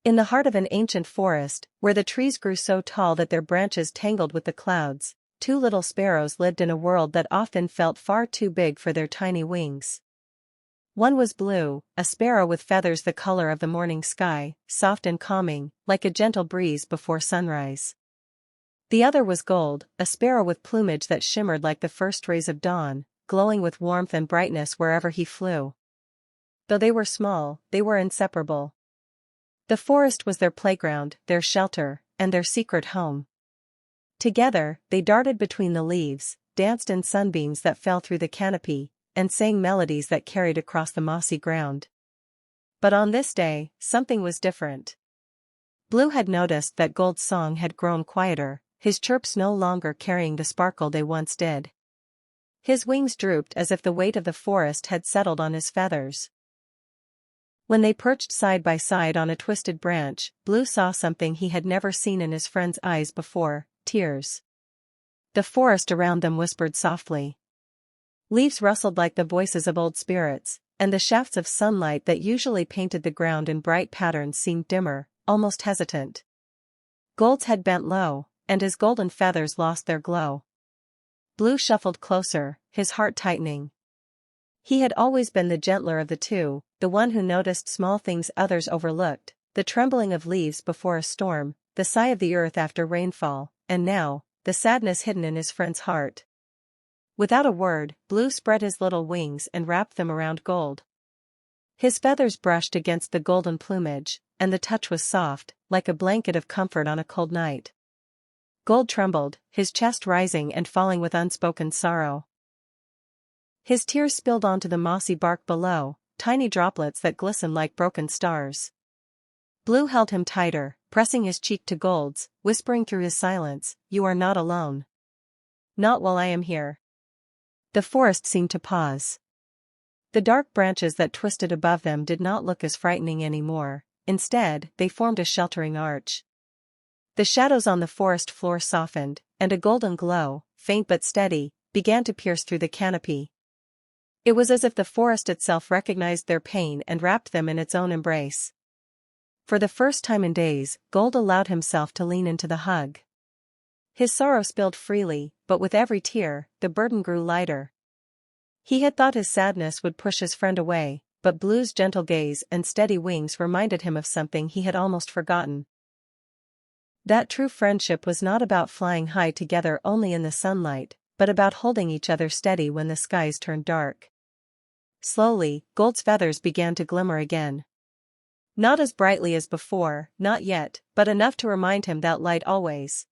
In the heart of an ancient forest, where the trees grew so tall that their branches tangled with the clouds, two little sparrows lived in a world that often felt far too big for their tiny wings. One was Blue, a sparrow with feathers the color of the morning sky, soft and calming, like a gentle breeze before sunrise. The other was Gold, a sparrow with plumage that shimmered like the first rays of dawn, glowing with warmth and brightness wherever he flew. Though they were small, they were inseparable. The forest was their playground, their shelter, and their secret home. Together, they darted between the leaves, danced in sunbeams that fell through the canopy, and sang melodies that carried across the mossy ground. But on this day, something was different. Blue had noticed that Gold's song had grown quieter, his chirps no longer carrying the sparkle they once did. His wings drooped as if the weight of the forest had settled on his feathers. When they perched side by side on a twisted branch, Blue saw something he had never seen in his friend's eyes before: tears. The forest around them whispered softly. Leaves rustled like the voices of old spirits, and the shafts of sunlight that usually painted the ground in bright patterns seemed dimmer, almost hesitant. Gold's head bent low, and his golden feathers lost their glow. Blue shuffled closer, his heart tightening. He had always been the gentler of the two, the one who noticed small things others overlooked, the trembling of leaves before a storm, the sigh of the earth after rainfall, and now, the sadness hidden in his friend's heart. Without a word, Blue spread his little wings and wrapped them around Gold. His feathers brushed against the golden plumage, and the touch was soft, like a blanket of comfort on a cold night. Gold trembled, his chest rising and falling with unspoken sorrow. His tears spilled onto the mossy bark below, tiny droplets that glistened like broken stars. Blue held him tighter, pressing his cheek to Gold's, whispering through his silence, "You are not alone. Not while I am here." The forest seemed to pause. The dark branches that twisted above them did not look as frightening anymore, instead, they formed a sheltering arch. The shadows on the forest floor softened, and a golden glow, faint but steady, began to pierce through the canopy. It was as if the forest itself recognized their pain and wrapped them in its own embrace. For the first time in days, Gold allowed himself to lean into the hug. His sorrow spilled freely, but with every tear, the burden grew lighter. He had thought his sadness would push his friend away, but Blue's gentle gaze and steady wings reminded him of something he had almost forgotten. That true friendship was not about flying high together only in the sunlight, but about holding each other steady when the skies turned dark. Slowly, Gold's feathers began to glimmer again. Not as brightly as before, not yet, but enough to remind him that light always